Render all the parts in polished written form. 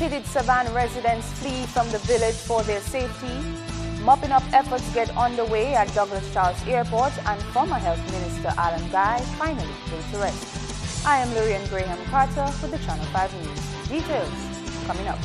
Petite Savanne residents flee from the village for their safety. Mopping up efforts get underway at Douglas Charles Airport, and former Health Minister Allan Guye finally laid to rest. I am Lourianne Graham Carter with the Channel 5 News. Details coming up.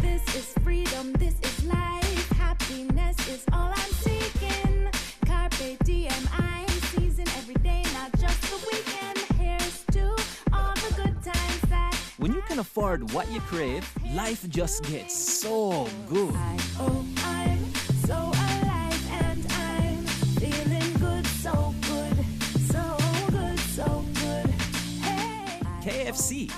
This is freedom, this is life. Happiness is all I'm seeking. Carpe diem, I'm seizing every day, not just the weekend. Here's to all the good times that when you can afford what you crave, life just gets so good. I'm so alive and I'm feeling good, so good, so good, so good. Hey, KFC,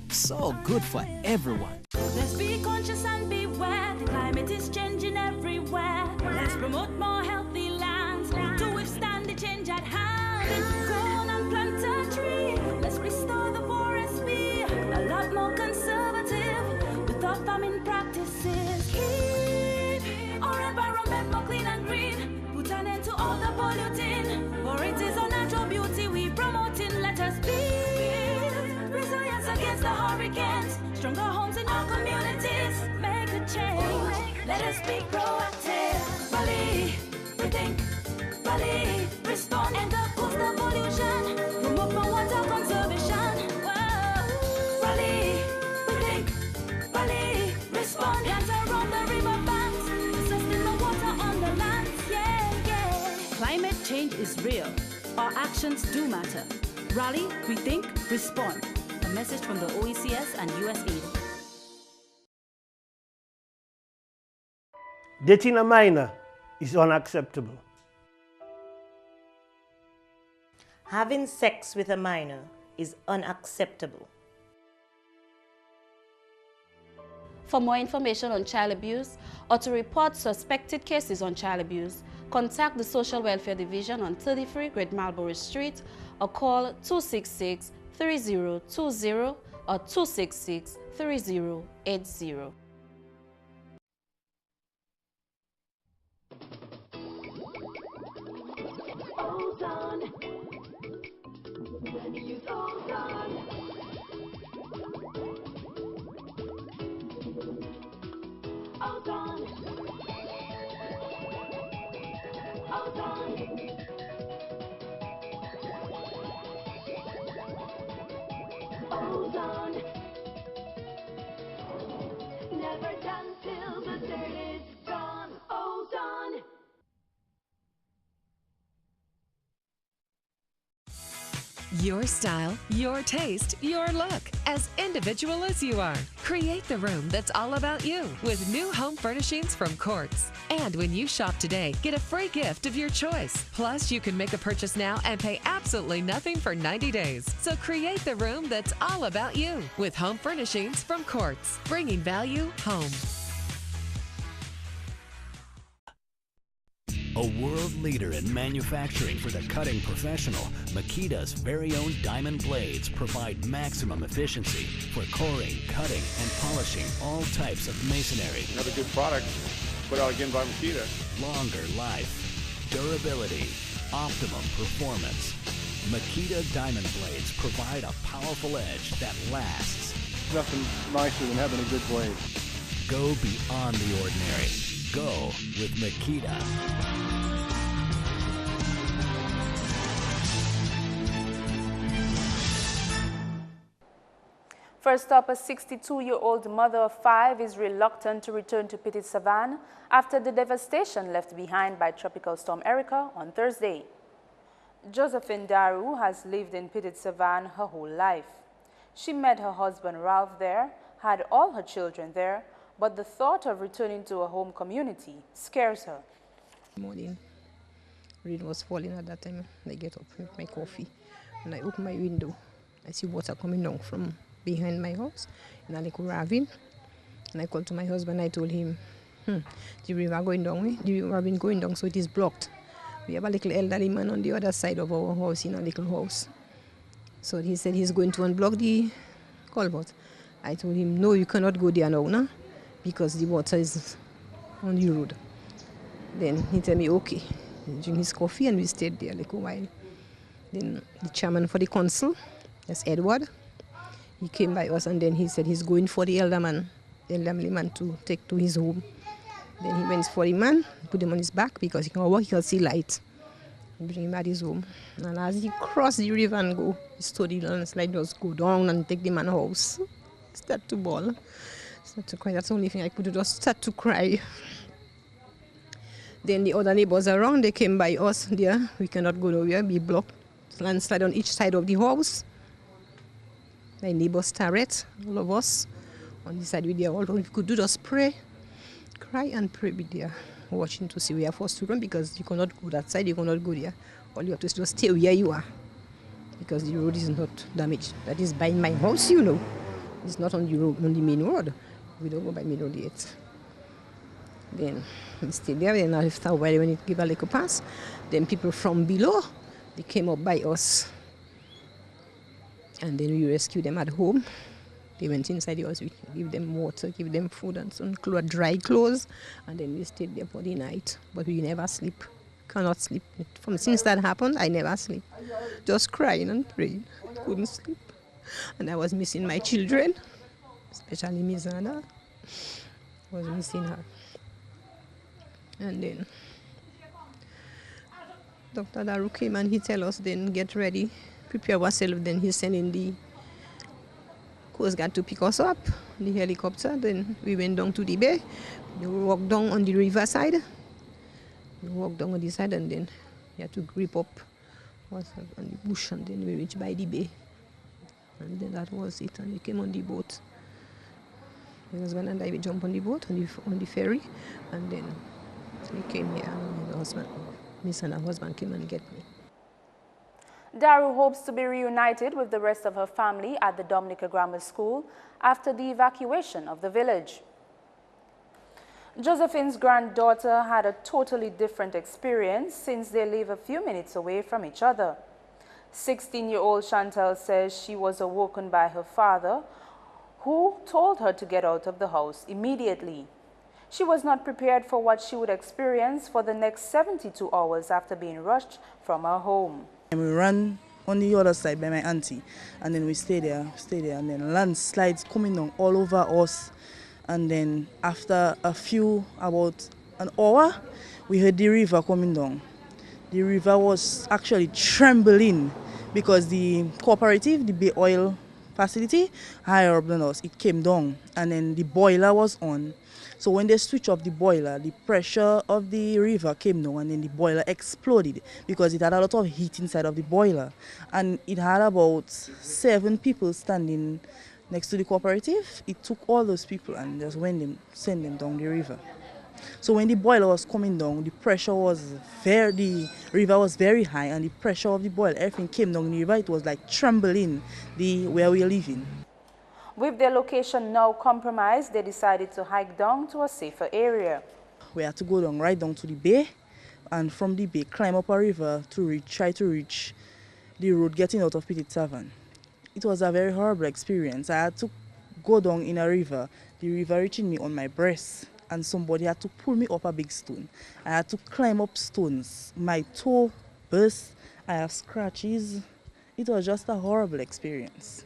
so good for everyone. let's be conscious and beware. The climate is changing everywhere. Let's promote more healthy lands to withstand the change at hand. Grow and plant a tree. Let's restore the forest. Be a lot more conservative with our farming practices. Keep our environment more clean and green. Put an end to all the polluting. For it is our natural beauty we promoting. Let us be resilience against the hurricanes. Stronger homes in our communities. Make a change. Let us be proactive. Bali, rethink. Bali, respond and oppose the pollution. Promote for water conservation. Whoa. Bali, rethink. Bali, respond. Plants around the river banks. Sustain the water on the land. Yeah, yeah. Climate change is real. Our actions do matter. Rally, rethink, respond. A message from the OECS and USAID. Dating a minor is unacceptable. Having sex with a minor is unacceptable. For more information on child abuse or to report suspected cases on child abuse, contact the Social Welfare Division on 33 Great Marlborough Street or call 266-3020 or 266-3080. Ozone. Then use ozone. Ozone. Ozone. Ozone. Never done till the dirt is gone. Ozone. Your style, your taste, your look, as individual as you are. Create the room that's all about you with new home furnishings from Quartz. And when you shop today, get a free gift of your choice. Plus, you can make a purchase now and pay absolutely nothing for 90 days. So create the room that's all about you with home furnishings from Quartz, bringing value home. A world leader in manufacturing for the cutting professional, Makita's very own diamond blades provide maximum efficiency for coring, cutting, and polishing all types of masonry. Another good product put out again by Makita. Longer life, durability, optimum performance. Makita diamond blades provide a powerful edge that lasts. Nothing nicer than having a good blade. Go beyond the ordinary. Go with Makita. First up, a 62-year-old mother of 5 is reluctant to return to Petite Savanne after the devastation left behind by Tropical Storm Erica on Thursday. Josephine Daru has lived in Petite Savanne her whole life. She met her husband Ralph there, had all her children there, but the thought of returning to a home community scares her. Morning, rain was falling at that time. I get up, make my coffee, and I open my window. I see water coming down from behind my house in a little ravine. And I called to my husband. I told him, the river going down, the ravine going down, so it is blocked. We have a little elderly man on the other side of our house, in a little house. So he said he's going to unblock the culvert. I told him, no, you cannot go there now, because the water is on the road. Then he told me, okay. drink his coffee, and we stayed there like a while. Then the chairman for the council, that's Edward, he came by us, and then he said he's going for the elderly man to take to his home. Then he went for the man, put him on his back because he can walk, he can see light. He bring him at his home. And as he crossed the river and go, he stood in and slide, just go down and take the man's house. Start to bawl. Start to cry. That's the only thing I could do, just start to cry. Then the other neighbors around, they came by us there. We cannot go nowhere, be blocked. Landslide on each side of the house. My neighbors turret, all of us. On the side we there, all we could do just pray. Cry and pray be there, watching to see where you're forced to run because you cannot go that side, you cannot go there. All you have to do is just stay where you are because the road is not damaged. That is by my house, you know. It's not on the road, on the main road. We don't go by main road yet. Then we stayed there, and after a while when it gave a little pass, then people from below, they came up by us. And then we rescued them at home. They went inside the house, we give them water, give them food and some dry clothes, and then we stayed there for the night. But we never sleep, cannot sleep. Since that happened, I never sleep. Just crying and praying, I couldn't sleep. And I was missing my children, especially Miss Anna. I was missing her. And then Dr. Daru came and he tell us, then get ready, prepare ourselves. Then he's sending the Coast Guard to pick us up, the helicopter. Then we went down to the bay. We walked down on the river side. We walked down on the side, and then we had to grip up on the bush, and then we reached by the bay. And then that was it, and we came on the boat. My husband and I, we jumped on the boat, on the ferry, and then we came here, and my husband, Miss and her husband came and get me. Daru hopes to be reunited with the rest of her family at the Dominica Grammar School after the evacuation of the village. Josephine's granddaughter had a totally different experience since they live a few minutes away from each other. 16-year-old Chantal says she was awoken by her father, who told her to get out of the house immediately. She was not prepared for what she would experience for the next 72 hours after being rushed from her home. We ran on the other side by my auntie, and then we stayed there, and then landslides coming down all over us. And then after about an hour, we heard the river coming down. The river was actually trembling because the cooperative, the Bay Oil facility, higher up than us, it came down, and then the boiler was on. So when they switched off the boiler, the pressure of the river came down, and then the boiler exploded because it had a lot of heat inside of the boiler. And it had about 7 people standing next to the cooperative. It took all those people and just sent them down the river. So when the boiler was coming down, the river was very high, and the pressure of the boiler, everything came down the river. It was like trembling where we are living. With their location now compromised, they decided to hike down to a safer area. We had to go down right down to the bay, and from the bay climb up a river to try to reach the road getting out of Petite Savanne. It was a very horrible experience. I had to go down in a river, the river reaching me on my breast, and somebody had to pull me up a big stone. I had to climb up stones. My toe burst, I have scratches. It was just a horrible experience.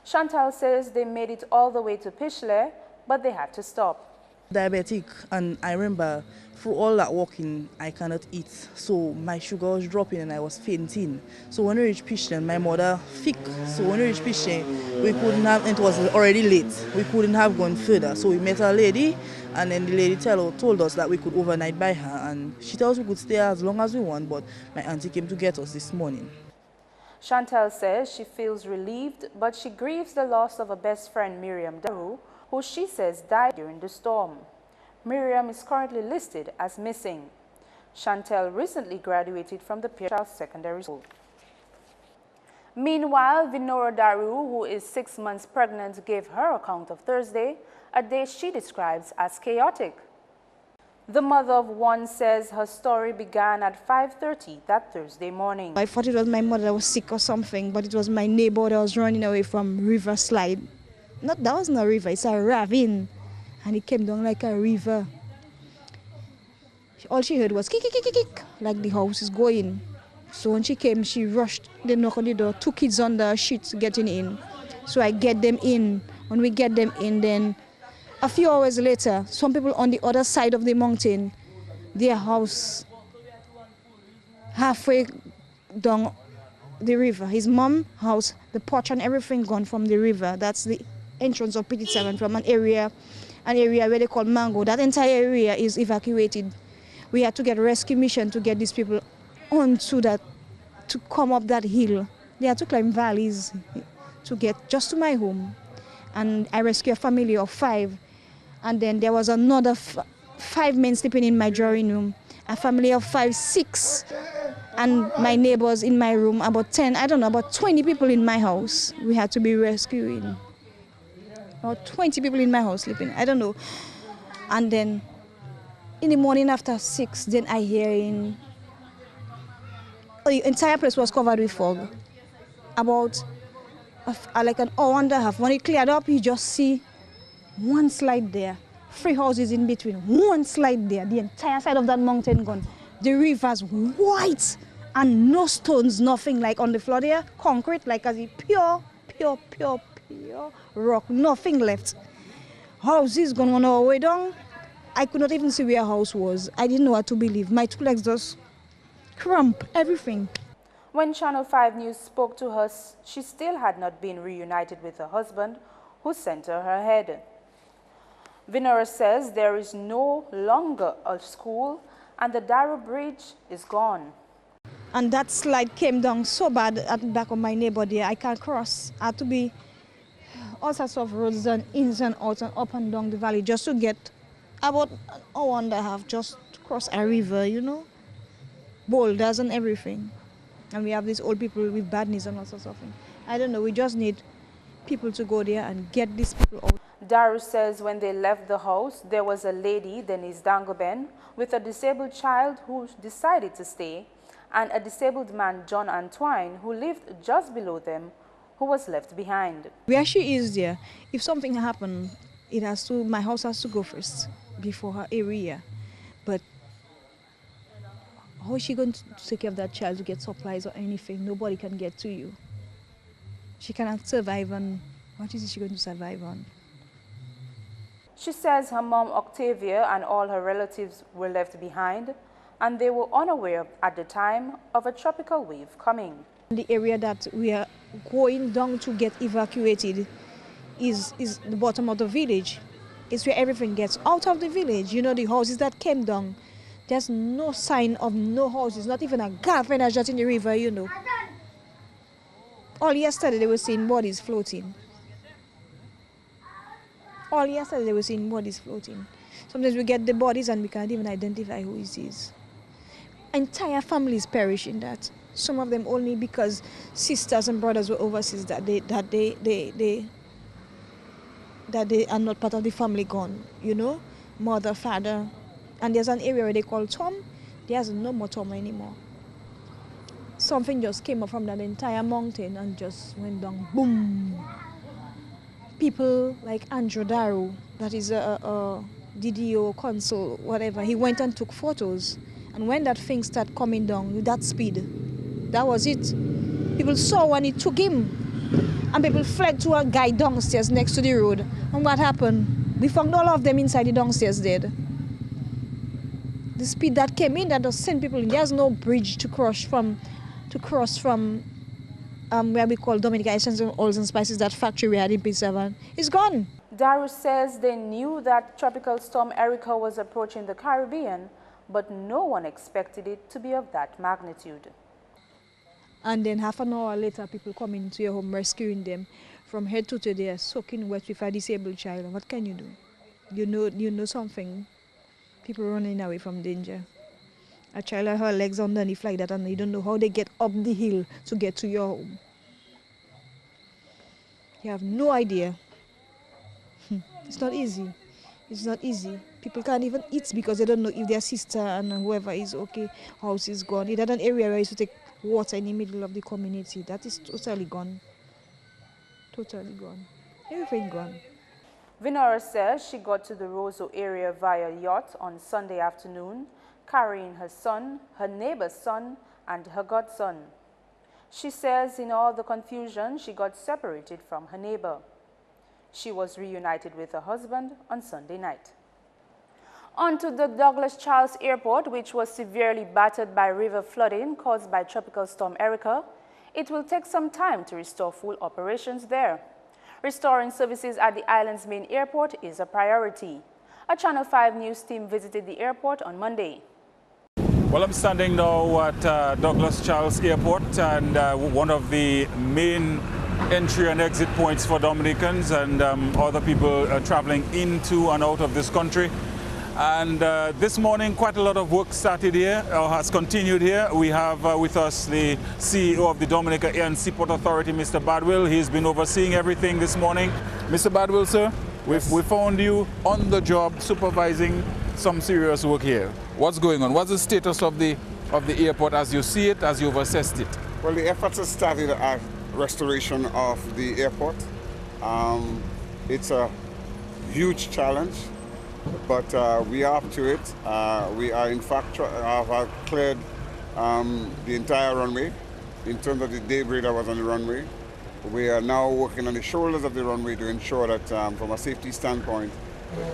Chantal says they made it all the way to Pishle, but they had to stop. Diabetic, and I remember through all that walking, I cannot eat. So my sugar was dropping and I was fainting. So when we reached Pishle, my mother sick. So when we reached Pishle, we couldn't have, it was already late. We couldn't have gone further. So we met a lady, and then the lady told us that we could overnight by her, and she told us we could stay as long as we want, but my auntie came to get us this morning. Chantal says she feels relieved, but she grieves the loss of her best friend Miriam Daru, who she says died during the storm. Miriam is currently listed as missing. Chantal recently graduated from the Pierre Secondary School. Meanwhile, Vinora Daru, who is 6 months pregnant, gave her account of Thursday, a day she describes as chaotic. The mother of one says her story began at 5:30 that Thursday morning. I thought it was my mother that was sick or something, but it was my neighbor that was running away from river slide. That wasn't a river, it's a ravine, and it came down like a river. All she heard was kick, kick, kick, kick, kick, like the house is going. So when she came, she rushed, they knocked on the door, 2 kids on the sheets getting in. So I get them in. When we get them in, then a few hours later, some people on the other side of the mountain, their house halfway down the river. His mom's house, the porch and everything gone from the river. That's the entrance of Petite Savanne from an area where they call Mango. That entire area is evacuated. We had to get a rescue mission to get these people onto that, to come up that hill. They had to climb valleys to get just to my home. And I rescued a family of 5. And then there was another 5 men sleeping in my drawing room. A family of 5, 6. And my neighbors in my room, about 10, I don't know, about 20 people in my house. We had to be rescuing. About 20 people in my house sleeping, I don't know. And then in the morning after 6, then I hear the entire place was covered with fog. About like an hour and a half. When it cleared up, you just see one slide there. 3 houses in between, one slide there. The entire side of that mountain gone. The river's white and no stones, nothing like on the floor there. Concrete, like as a pure rock, nothing left. Houses gone on our way down. I could not even see where a house was. I didn't know what to believe. My 2 legs just cramp, everything. When Channel 5 News spoke to her, she still had not been reunited with her husband, who sent her her head. Vinora says there is no longer a school and the Darrow Bridge is gone. And that slide came down so bad at the back of my neighbor there, I can't cross. I had to be all sorts of roads and ins and outs and up and down the valley just to get about an hour and a half just to cross a river, you know. Boulders and everything. And we have these old people with bad knees and all sorts of things. I don't know, we just need people to go there and get these people out. Darrow says when they left the house, there was a lady, Denise Dangoben, with a disabled child who decided to stay, and a disabled man, John Antoine, who lived just below them, who was left behind. Where she is there, if something happened, my house has to go first before her area. But how is she going to take care of that child to get supplies or anything? Nobody can get to you. She cannot survive on, what is she going to survive on? She says her mom, Octavia, and all her relatives were left behind, and they were unaware at the time of a tropical wave coming. The area that we are going down to get evacuated is the bottom of the village. It's where everything gets out of the village. You know, the houses that came down, there's no sign of no houses, not even a garden just in the river, you know. All yesterday they were seeing bodies floating. All yesterday they were seeing bodies floating. Sometimes we get the bodies and we can't even identify who it is. Entire families perish in that. Some of them only because sisters and brothers were overseas that they are not part of the family gone, you know, mother, father. And there's an area where they call Tom. There's no more Tom anymore. Something just came up from that entire mountain and just went down, boom. People like Andrew Darrow, that is a DDO consul, whatever, he went and took photos. And when that thing started coming down with that speed, that was it. People saw when it took him. And people fled to a guy downstairs next to the road. And what happened? We found all of them inside the downstairs dead. The speed that came in, that just sent people in. There's no bridge to cross from where we call Dominica Essence and Oils and Spices, that factory we had in Petite Savanne. It's gone. Darrow says they knew that Tropical Storm Erica was approaching the Caribbean, but no one expected it to be of that magnitude. And then half an hour later, people come into your home rescuing them from head to toe. They are soaking wet with a disabled child. What can you do? You know something. People running away from danger. A child has her legs underneath like that, and you don't know how they get up the hill to get to your home. You have no idea. It's not easy. It's not easy. People can't even eat because they don't know if their sister and whoever is okay, house is gone. It had an area where I used to take water in the middle of the community. That is totally gone. Totally gone. Everything gone. Vinora says she got to the Roseau area via yacht on Sunday afternoon, carrying her son, her neighbor's son, and her godson. She says in all the confusion, she got separated from her neighbor. She was reunited with her husband on Sunday night. On to the Douglas Charles Airport, which was severely battered by river flooding caused by Tropical Storm Erica. It will take some time to restore full operations there. Restoring services at the island's main airport is a priority. A Channel 5 news team visited the airport on Monday. Well, I'm standing now at Douglas Charles Airport, and one of the main entry and exit points for Dominicans and other people traveling into and out of this country. And this morning, quite a lot of work started here, or has continued here. We have with us the CEO of the Dominica Air and Seaport Authority, Mr. Badwill. He's been overseeing everything this morning. Mr. Badwill, sir, we found you on the job supervising some serious work here. What's going on? What's the status of the airport as you see it, as you've assessed it? Well, the efforts have started at restoration of the airport. It's a huge challenge, but we are up to it. We are in fact have cleared the entire runway in terms of the debris that was on the runway. We are now working on the shoulders of the runway to ensure that from a safety standpoint,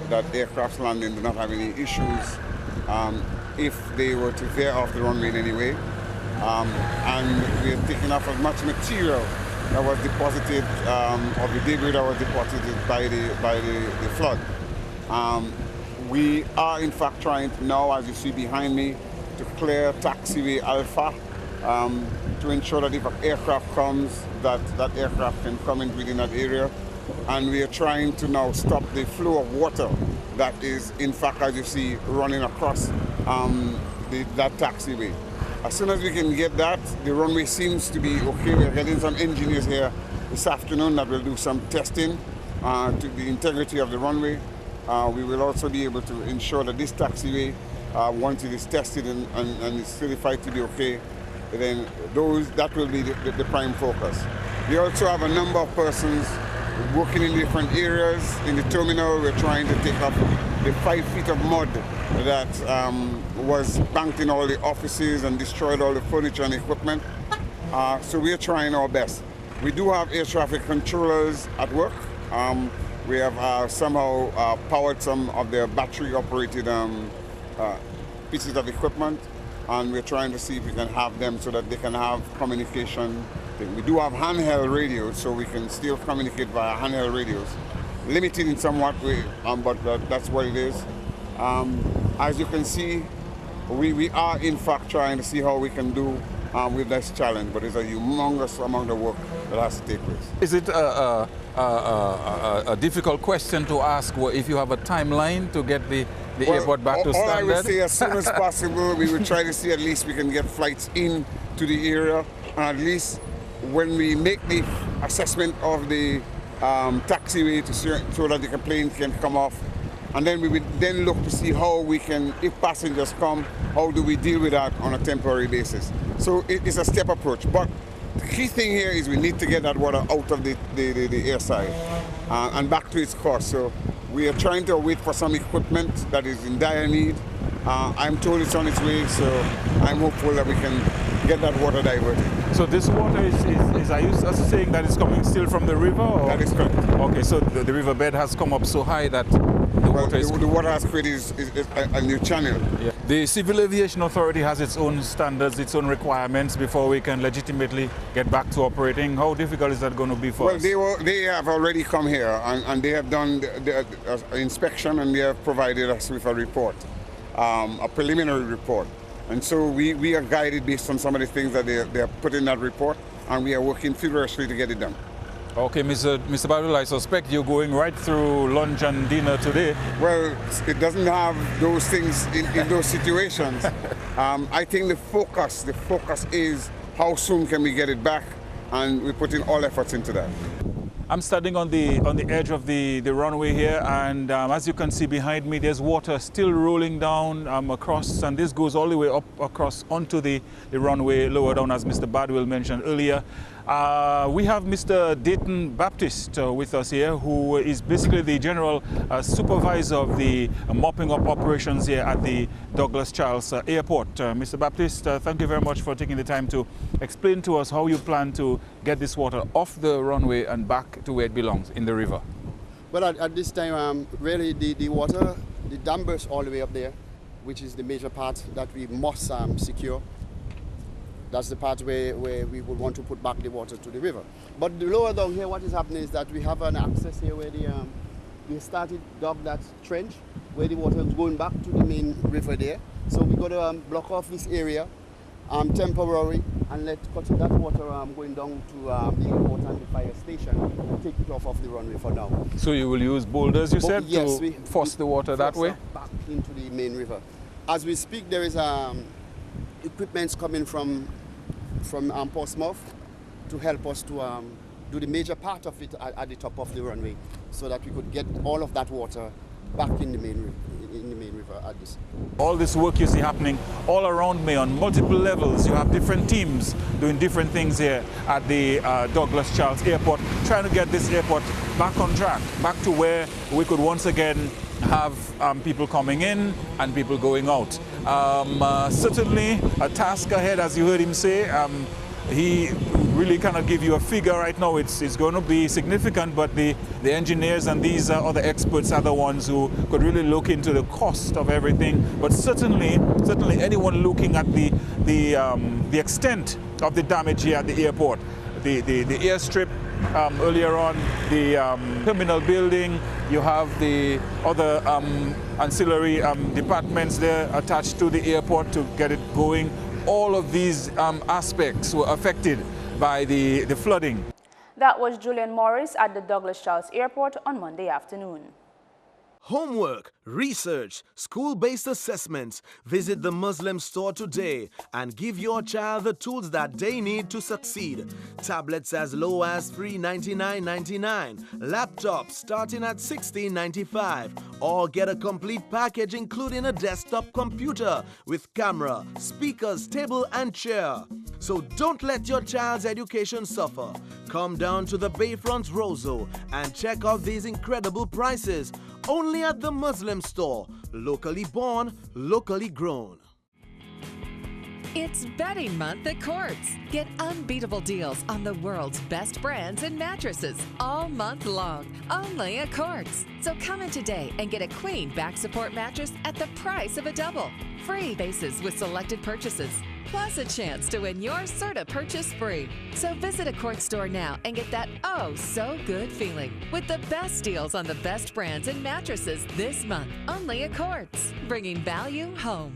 that aircraft landing do not have any issues if they were to veer off the runway in any way. And we are taking off as much material that was deposited, or the debris that was deposited by the flood. We are in fact trying now, as you see behind me, to clear taxiway Alpha to ensure that if an aircraft comes, that aircraft can come in within that area. And we are trying to now stop the flow of water that is, in fact, as you see, running across that taxiway. As soon as we can get that, the runway seems to be okay. We're getting some engineers here this afternoon that will do some testing to the integrity of the runway. We will also be able to ensure that this taxiway, once it is tested and is certified to be okay, then that will be the prime focus. We also have a number of persons working in different areas. In the terminal, we're trying to take up the 5 feet of mud that was banked in all the offices and destroyed all the furniture and equipment. So we're trying our best. We do have air traffic controllers at work. We have somehow powered some of their battery-operated pieces of equipment, and we're trying to see if we can have them so that they can have communication. We do have handheld radios, so we can still communicate via handheld radios. Limited in somewhat way, but that's what it is. As you can see, we are in fact trying to see how we can do with this challenge, but it's a humongous amount of work that has to take place. Is it a difficult question to ask if you have a timeline to get the airport back to standard? All I would say, as soon as possible, we will try to see at least we can get flights in to the area, and at least when we make the assessment of the taxiway so that the plane can come off, and then we would then look to see how we can, if passengers come, how do we deal with that on a temporary basis. So it's a step approach, but the key thing here is we need to get that water out of the airside and back to its course. So we are trying to wait for some equipment that is in dire need. I'm told it's on its way, so I'm hopeful that we can get that water diverted. So this water are you saying that it's coming still from the river? Or? That is correct. Okay, so the riverbed has come up so high that the water has created a new channel. Yeah. The Civil Aviation Authority has its own standards, its own requirements before we can legitimately get back to operating. How difficult is that going to be for us? Well, they have already come here and they have done the inspection, and they have provided us with a report, a preliminary report. And so we are guided based on some of the things that they have put in that report, and we are working feverishly to get it done. Okay, Mr. Badwill, I suspect you're going right through lunch and dinner today. Well, it doesn't have those things in those situations. I think the focus is how soon can we get it back, and we're putting all efforts into that. I'm standing on the edge of the runway here, and as you can see behind me, there's water still rolling down across, and this goes all the way up across onto the runway lower down, as Mr. Badwill mentioned earlier. We have Mr. Dayton Baptist with us here, who is basically the general supervisor of the mopping up operations here at the Douglas Charles Airport. Mr. Baptist, thank you very much for taking the time to explain to us how you plan to get this water off the runway and back to where it belongs, in the river. Well, at this time, really the water, the dam burst all the way up there, which is the major part that we must secure. That's the part where we would want to put back the water to the river. But the lower down here, what is happening is that we have an access here where we started dug that trench where the water is going back to the main river there. So we're going to block off this area temporarily and let that water going down to the airport and the fire station and take it off the runway for now. So you will use boulders, you said, yes, to force the water that way? Back into the main river. As we speak, there is equipment coming from Portsmouth to help us to do the major part of it at the top of the runway, so that we could get all of that water back in the main river at this. All this work you see happening all around me on multiple levels. You have different teams doing different things here at the Douglas Charles Airport, trying to get this airport back on track, back to where we could once again have people coming in and people going out. Certainly a task ahead, as you heard him say. He really cannot give you a figure right now. It's going to be significant, but the engineers and these other experts are the ones who could really look into the cost of everything. But certainly anyone looking at the extent of the damage here at the airport, the airstrip earlier on, the terminal building, you have the other ancillary departments there attached to the airport to get it going. All of these aspects were affected by the flooding. That was Julian Morris at the Douglas Charles Airport on Monday afternoon. Homework, research, school-based assessments. Visit the Muslim store today and give your child the tools that they need to succeed. Tablets as low as $399.99, laptops starting at $16.95, or get a complete package including a desktop computer with camera, speakers, table and chair. So don't let your child's education suffer. Come down to the Bayfront Roseau and check out these incredible prices. Only at the Muslim store. Locally born, locally grown. It's bedding month at Quartz. Get unbeatable deals on the world's best brands and mattresses all month long, only at Quartz. So come in today and get a queen back support mattress at the price of a double. Free bases with selected purchases, plus a chance to win your Serta purchase free. So visit a Quartz store now and get that oh so good feeling with the best deals on the best brands and mattresses this month, only at Quartz, bringing value home.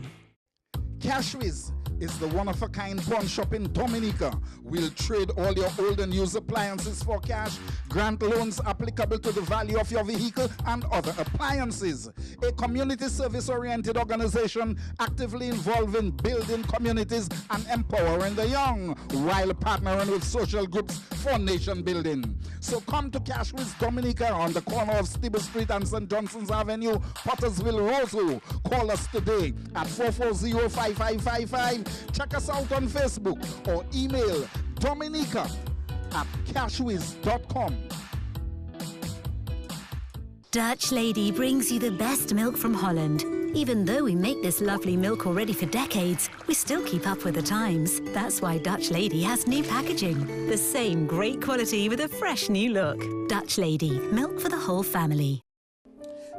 Cashwiz is the one-of-a-kind pawn shop in Dominica. We'll trade all your old and used appliances for cash, grant loans applicable to the value of your vehicle and other appliances. A community service-oriented organization actively involved in building communities and empowering the young, while partnering with social groups for nation building. So come to Cashwiz Dominica on the corner of Stibble Street and St. Johnson's Avenue, Pottersville, Roseau. Call us today at 440-5555. Check us out on Facebook or email dominica@cashwiz.com. Dutch Lady brings you the best milk from Holland. Even though we make this lovely milk already for decades, we still keep up with the times. That's why Dutch Lady has new packaging. The same great quality with a fresh new look. Dutch Lady, milk for the whole family.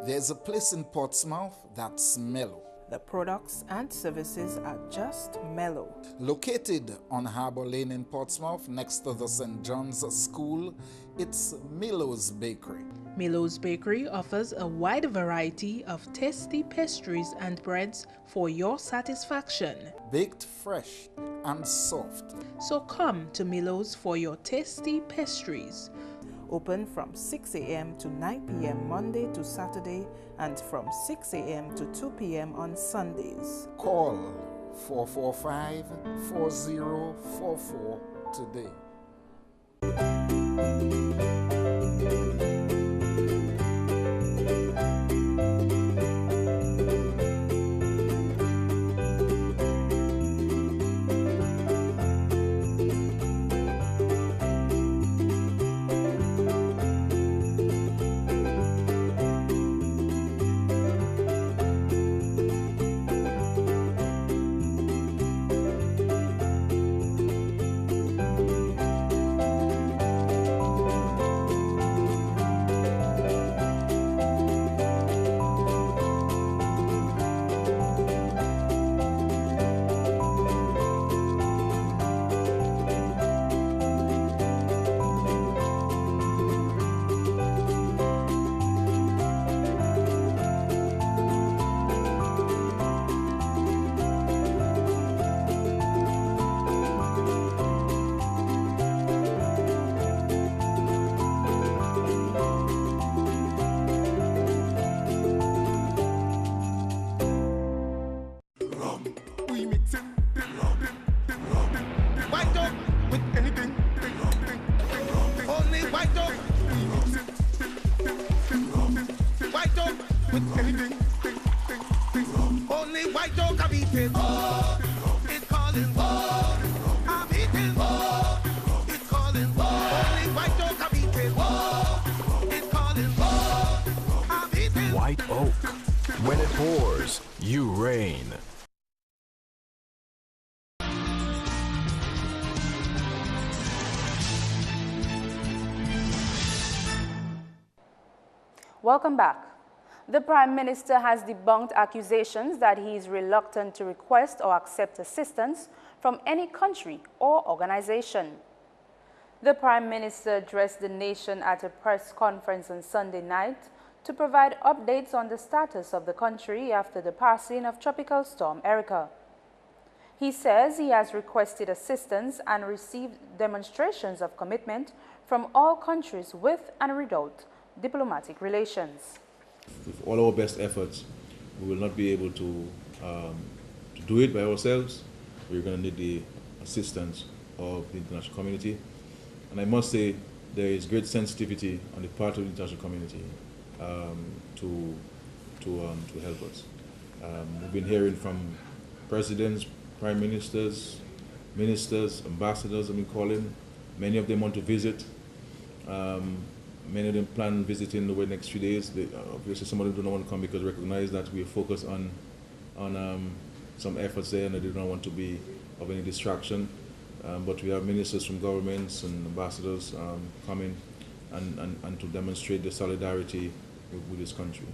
There's a place in Portsmouth that's mellow. The products and services are just mellow. Located on Harbour Lane in Portsmouth, next to the St. John's School, it's Milo's Bakery. Milo's Bakery offers a wide variety of tasty pastries and breads for your satisfaction. Baked fresh and soft. So come to Milo's for your tasty pastries. Open from 6 a.m. to 9 p.m. Monday to Saturday and from 6 a.m. to 2 p.m. on Sundays. Call 445-4044 today. When it pours, you reign. Welcome back. The Prime Minister has debunked accusations that he is reluctant to request or accept assistance from any country or organization. The Prime Minister addressed the nation at a press conference on Sunday night to provide updates on the status of the country after the passing of Tropical Storm Erica. He says he has requested assistance and received demonstrations of commitment from all countries with and without diplomatic relations. With all our best efforts, we will not be able to do it by ourselves. We're going to need the assistance of the international community. And I must say, there is great sensitivity on the part of the international community to help us. We've been hearing from presidents, prime ministers, ministers, ambassadors, I've been calling. Many of them want to visit. Many of them plan visiting over the next few days. Obviously, some of them do not want to come because they recognize that we are focused on some efforts there and they do not want to be of any distraction. But we have ministers from governments and ambassadors coming and to demonstrate the solidarity with this country.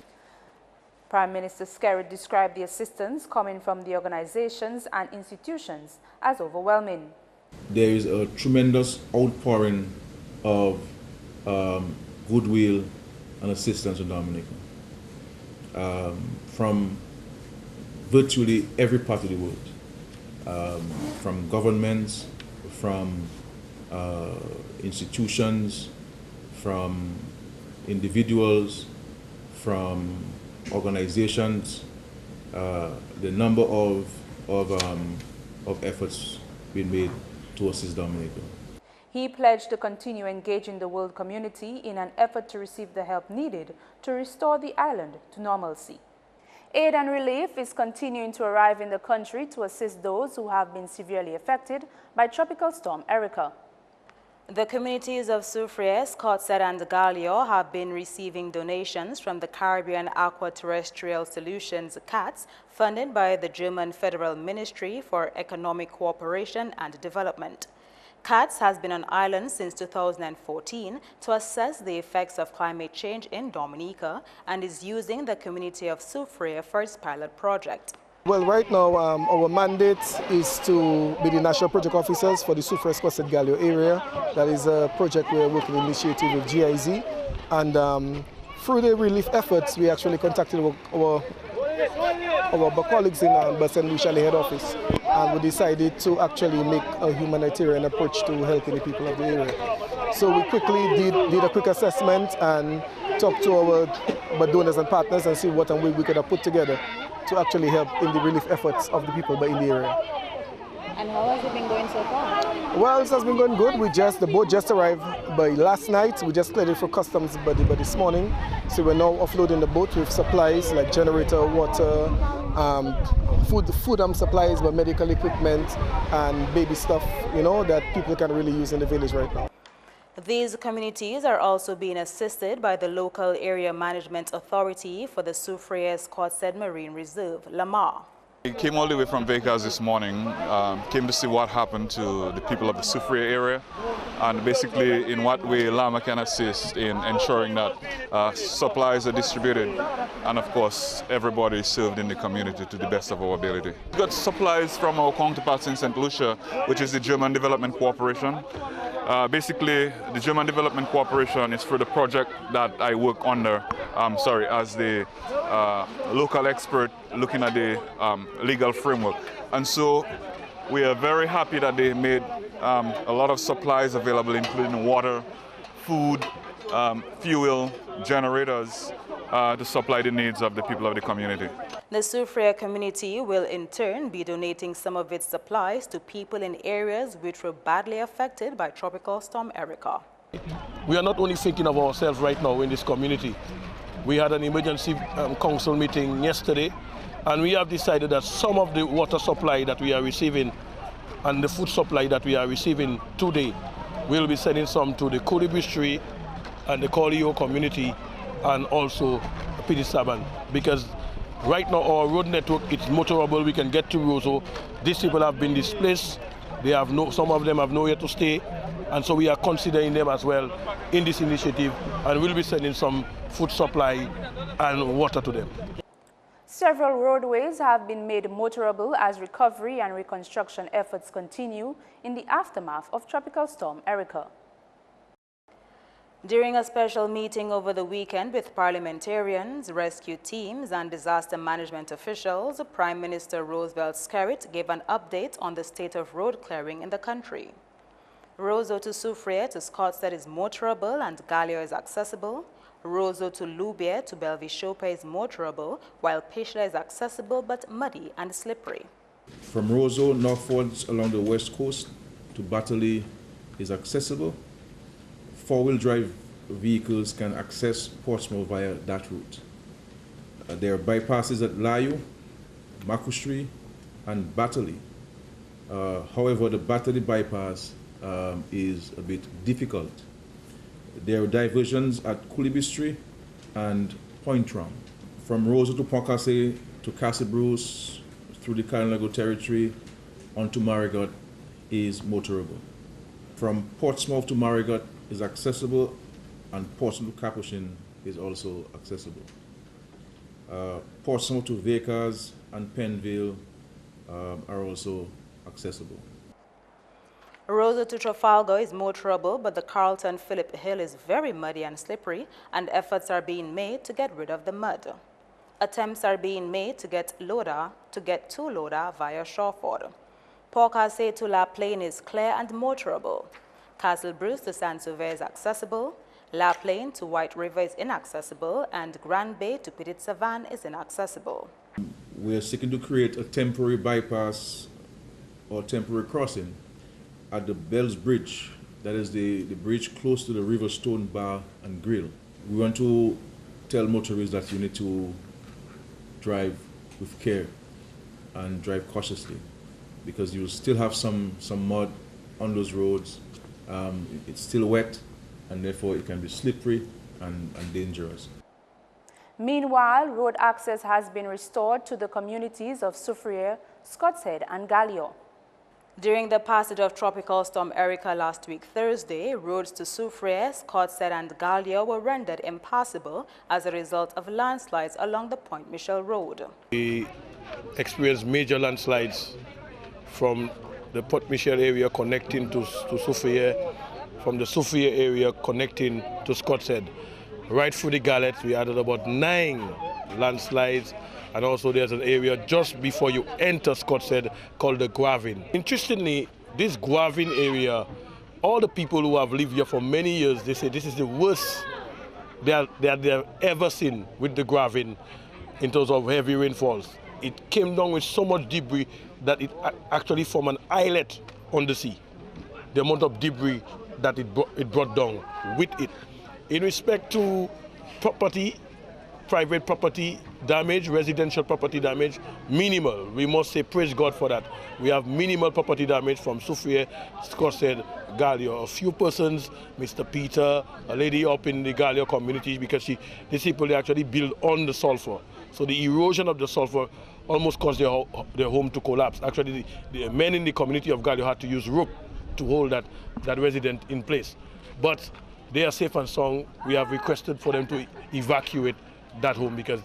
Prime Minister Skerrit described the assistance coming from the organizations and institutions as overwhelming. There is a tremendous outpouring of goodwill and assistance in Dominica from virtually every part of the world, from governments, from institutions, from individuals, from organizations. The number of efforts being made to assist Dominica. He pledged to continue engaging the world community in an effort to receive the help needed to restore the island to normalcy. Aid and relief is continuing to arrive in the country to assist those who have been severely affected by Tropical Storm Erica. The communities of Soufrière, Cotsed and Galio have been receiving donations from the Caribbean Aquaterrestrial Solutions CATS, funded by the German Federal Ministry for Economic Cooperation and Development. CATS has been on island since 2014 to assess the effects of climate change in Dominica and is using the community of Soufrière for its pilot project. Well, right now our mandate is to be the national project officers for the Soufrière Cotsed Galio area. That is a project we're working initiative with GIZ, and through the relief efforts we actually contacted our colleagues in Basse and Louis head office, and we decided to actually make a humanitarian approach to helping the people of the area. So we quickly did a quick assessment and talked to our donors and partners and see what we could have put together to actually help in the relief efforts of the people in the area. And how has it been going so far? Well, it has been going good. The boat just arrived by last night. We just cleared it for customs by this morning. So we're now offloading the boat with supplies like generator, water, food supplies, but medical equipment and baby stuff, that people can really use in the village right now. These communities are also being assisted by the local area management authority for the Soufrière Cotsed Marine Reserve, Lamar. We came all the way from Vegas this morning, came to see what happened to the people of the Soufrière area, and basically in what way Lama can assist in ensuring that supplies are distributed, and of course everybody is served in the community to the best of our ability. We got supplies from our counterparts in St. Lucia, which is the German Development Cooperation. Basically, the German Development Cooperation is for the project that I work under, as the local expert looking at the legal framework. And so we are very happy that they made a lot of supplies available, including water, food, fuel, generators, to supply the needs of the people of the community. The Soufrière community will in turn be donating some of its supplies to people in areas which were badly affected by Tropical Storm Erica. We are not only thinking of ourselves right now in this community. We had an emergency council meeting yesterday, and we have decided that some of the water supply that we are receiving and the food supply that we are receiving today, we'll be sending some to the Kuribistri and the Kolio community and also Petite Savanne, because Right now, our road network is motorable. We can get to Roseau. These people have been displaced. They have some of them have nowhere to stay, and so we are considering them as well in this initiative, and we'll be sending some food supply and water to them. Several roadways have been made motorable as recovery and reconstruction efforts continue in the aftermath of Tropical Storm Erica. During a special meeting over the weekend with parliamentarians, rescue teams and disaster management officials, Prime Minister Roosevelt Skerrit gave an update on the state of road clearing in the country. Roseau to Soufriere to Scottsdale is motorable and Gallier is accessible. Roseau to Loubier to Bellevue-Chope is motorable, while Pichler is accessible but muddy and slippery. From Roseau northwards along the west coast to Battley is accessible. Four-wheel drive vehicles can access Portsmouth via that route. There are bypasses at Layo, Makustri, and Battley. However, the Battley bypass is a bit difficult. There are diversions at Coolibistry and Pointram. From Roseau to Pontcassé to Castle-Bruce, through the Carnago territory, onto Marigot is motorable. From Portsmouth to Marigot is accessible, and Portsmouth to Capuchin is also accessible. Portsmouth to Vickers and Penville are also accessible. Roseau to Trafalgar is motorable, but the Carlton Phillip Hill is very muddy and slippery, and efforts are being made to get rid of the mud. Attempts are being made to get to Loda via Shawford. Pontcassé to La Plaine is clear and motorable. Castle-Bruce to Saint-Sauveur is accessible. La Plaine to White River is inaccessible, and Grand Bay to Petite Savanne is inaccessible. We are seeking to create a temporary bypass or temporary crossing at the Bells Bridge, that is the bridge close to the River Stone Bar and Grill. We want to tell motorists that you need to drive with care and drive cautiously, because you will still have some mud on those roads. It's still wet, and therefore it can be slippery and dangerous. Meanwhile, road access has been restored to the communities of Soufriere, Scottshead, and Gallier. During the passage of Tropical Storm Erica last week Thursday, roads to Soufriere, Scottshead, and Gallier were rendered impassable as a result of landslides along the Point Michel Road. We experienced major landslides from the Port Michel area connecting to Soufriere, from the Soufriere area connecting to Scottshead. Right through the Galette, we added about 9 landslides, and also there's an area just before you enter Scottshead called the Guavin. Interestingly, this Guavin area, all the people who have lived here for many years, they say this is the worst they have ever seen with the Guavin in terms of heavy rainfalls. It came down with so much debris that it actually formed an islet on the sea. The amount of debris that it brought down with it. In respect to property, private property damage, residential property damage, minimal. We must say praise God for that. We have minimal property damage from Soufriere, Scottshead, Gallier. A few persons, Mr. Peter, a lady up in the Gallier community, because these people, they actually build on the sulfur. So the erosion of the sulfur almost caused their home to collapse. Actually, the men in the community of Gallier had to use rope to hold that resident in place. But they are safe and sound. We have requested for them to evacuate that home because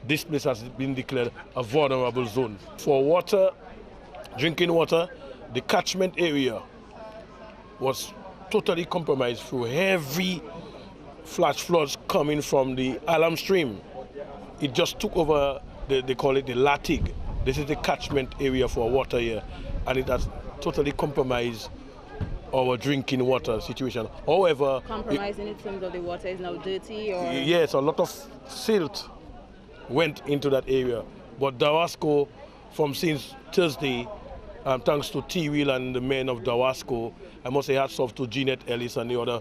this place has been declared a vulnerable zone. For water, drinking water, the catchment area was totally compromised through heavy flash floods coming from the Allan stream. It just took over, they call it the Latig. This is the catchment area for water here, and it has totally compromised our drinking water situation. However, compromising in terms of the water is now dirty, or yes, a lot of silt went into that area. But Dawasco, from since Thursday, thanks to T-Wheel and the men of Dawasco, I must say hats off to Jeanette Ellis and the other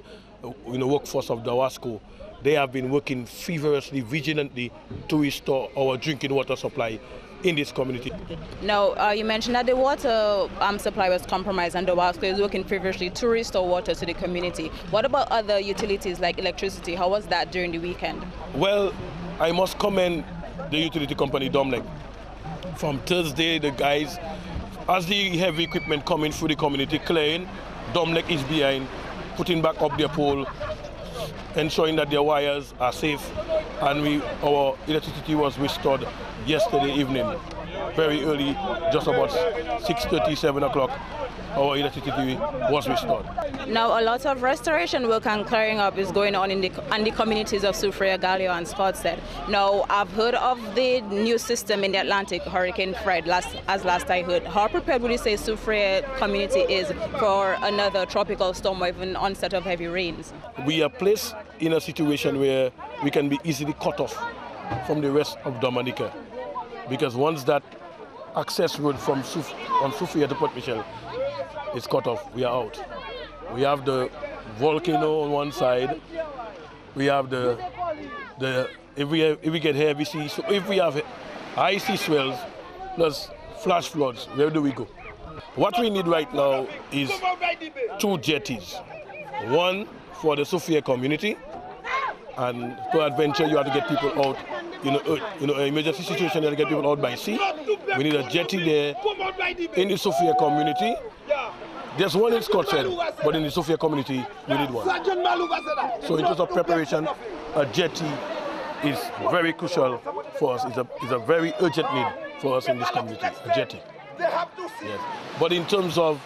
workforce of Dawasco. They have been working feverishly, vigilantly to restore our drinking water supply in this community. Now, you mentioned that the water supply was compromised and Dawasco is working feverishly to restore water to the community. What about other utilities like electricity? How was that during the weekend? Well, I must commend the utility company Domlec. From Thursday, the guys, as the heavy equipment coming through the community clearing, Domlec is behind, putting back up their pole, ensuring that their wires are safe, and our electricity was restored yesterday evening, very early, just about 6:30, 7 o'clock. Our electricity was restored. Now, a lot of restoration work and clearing up is going on in the communities of Soufriere, Galio, and Scottsted. Now, I've heard of the new system in the Atlantic, Hurricane Fred, last I heard. How prepared would you say Soufriere community is for another tropical storm or even onset of heavy rains? We are placed in a situation where we can be easily cut off from the rest of Dominica, because once that access road from Soufriere to Port Michel is cut off, we are out. We have the volcano on one side. We have if we get heavy sea, so if we have high sea swells plus flash floods, where do we go? What we need right now is 2 jetties. One for the Soufriere community, and to adventure you have to get people out. Emergency situation, you have to get people out by sea. We need a jetty there in the Soufriere community. There's one in Scottsdale, but in the Soufriere community, we need one. So in terms of preparation, a jetty is very crucial for us. It's a very urgent need for us in this community, a jetty. Yes. But in terms of,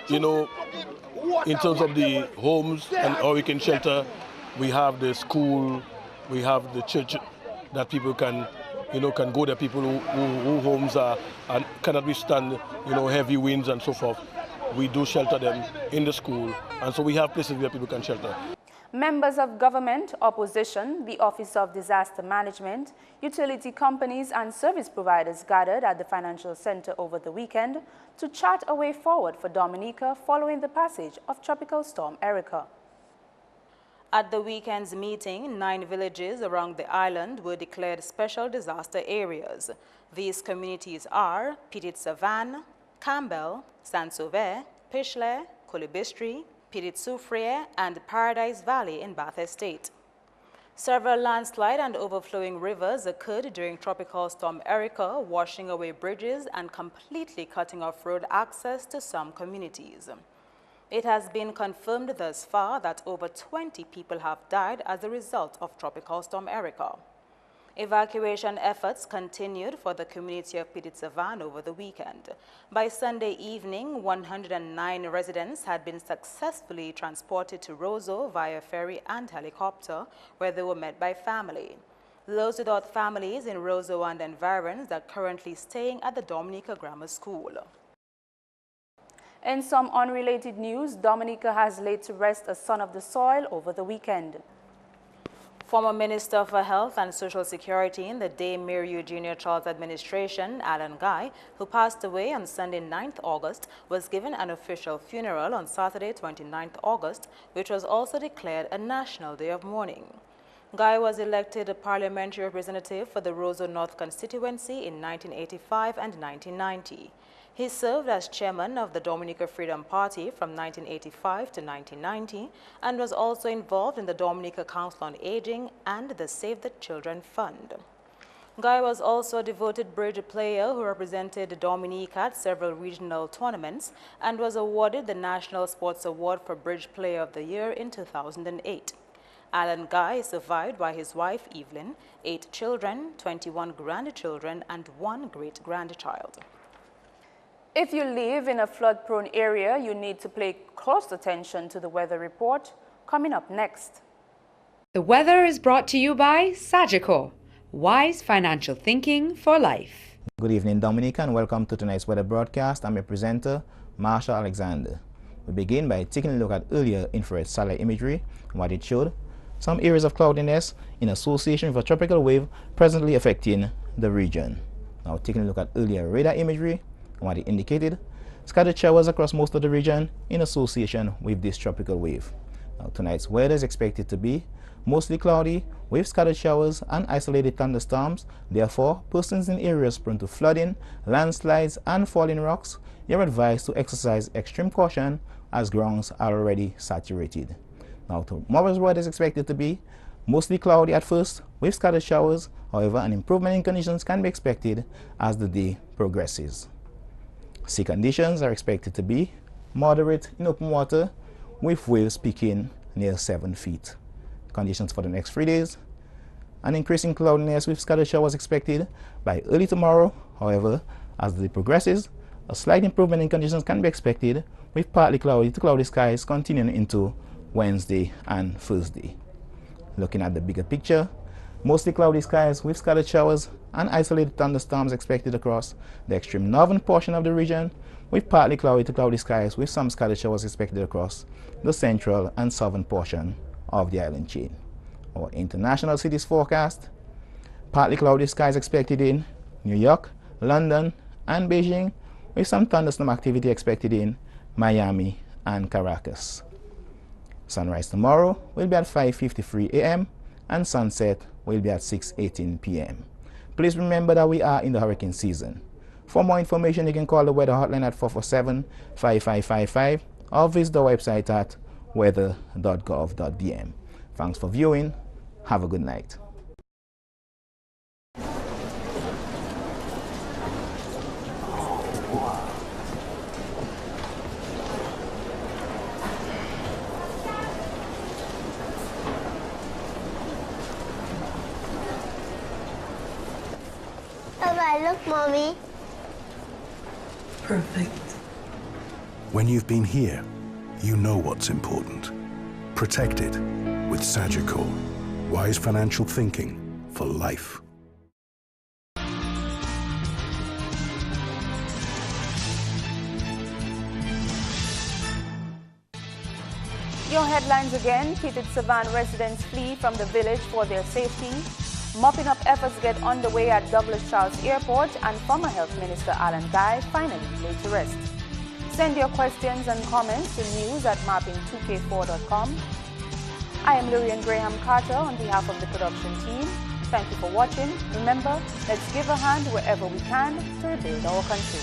in terms of the homes and how we can shelter, we have the school, we have the church that people can go there, people who homes are and cannot withstand, heavy winds and so forth. We do shelter them in the school, and so we have places where people can shelter. Members of government, opposition, the Office of Disaster Management, utility companies and service providers gathered at the Financial Center over the weekend to chart a way forward for Dominica following the passage of Tropical Storm Erica. At the weekend's meeting, 9 villages around the island were declared special disaster areas. These communities are Petite Savanne, Campbell, Saint-Sauveur, Pichler, Colibistri, Petite Soufriere, and Paradise Valley in Bath Estate. Several landslide and overflowing rivers occurred during Tropical Storm Erica, washing away bridges and completely cutting off road access to some communities. It has been confirmed thus far that over 20 people have died as a result of Tropical Storm Erica. Evacuation efforts continued for the community of Petite Savanne over the weekend. By Sunday evening, 109 residents had been successfully transported to Roseau via ferry and helicopter, where they were met by family. Those without families in Roseau and environs are currently staying at the Dominica Grammar School. In some unrelated news, Dominica has laid to rest a son of the soil over the weekend. Former Minister for Health and Social Security in the Dame Mary Eugenia Charles administration, Allan Guye, who passed away on Sunday 9th August, was given an official funeral on Saturday 29th August, which was also declared a national day of mourning. Guye was elected a parliamentary representative for the Roseau North constituency in 1985 and 1990. He served as chairman of the Dominica Freedom Party from 1985 to 1990 and was also involved in the Dominica Council on Aging and the Save the Children Fund. Guye was also a devoted bridge player who represented Dominica at several regional tournaments and was awarded the National Sports Award for Bridge Player of the Year in 2008. Allan Guye is survived by his wife Evelyn, 8 children, 21 grandchildren, and 1 great-grandchild. If you live in a flood-prone area, you need to pay close attention to the weather report. Coming up next. The weather is brought to you by Sagicor, wise financial thinking for life. Good evening, Dominica, and welcome to tonight's weather broadcast. I'm your presenter, Marsha Alexander. We begin by taking a look at earlier infrared satellite imagery and what it showed. Some areas of cloudiness in association with a tropical wave presently affecting the region. Now taking a look at earlier radar imagery and what it indicated, scattered showers across most of the region in association with this tropical wave. Now tonight's weather is expected to be mostly cloudy with scattered showers and isolated thunderstorms. Therefore, persons in areas prone to flooding, landslides and falling rocks, you're advised to exercise extreme caution as grounds are already saturated. Now tomorrow's weather is expected to be mostly cloudy at first with scattered showers. However, an improvement in conditions can be expected as the day progresses. Sea conditions are expected to be moderate in open water with waves peaking near 7 feet. Conditions for the next 3 days: an increasing cloudiness with scattered showers expected by early tomorrow. However, as the day progresses, a slight improvement in conditions can be expected with partly cloudy to cloudy skies continuing into Wednesday and Thursday. Looking at the bigger picture, mostly cloudy skies with scattered showers and isolated thunderstorms expected across the extreme northern portion of the region, with partly cloudy to cloudy skies with some scattered showers expected across the central and southern portion of the island chain. Our international cities forecast: partly cloudy skies expected in New York, London, and Beijing, with some thunderstorm activity expected in Miami and Caracas. Sunrise tomorrow will be at 5:53 a.m. and sunset will be at 6:18 p.m. Please remember that we are in the hurricane season. For more information, you can call the weather hotline at 447-5555 or visit the website at weather.gov.dm. Thanks for viewing. Have a good night. Look, Mommy. Perfect. When you've been here, you know what's important. Protect it with Sagicor. Wise financial thinking for life. Your headlines again: Petite Savanne residents flee from the village for their safety. Mopping up efforts get underway at Douglas Charles Airport, and former Health Minister Allan Guye finally laid to rest. Send your questions and comments to news@marpin2k4.com. I am Lourianne Graham-Carter on behalf of the production team. Thank you for watching. Remember, let's give a hand wherever we can to rebuild our country.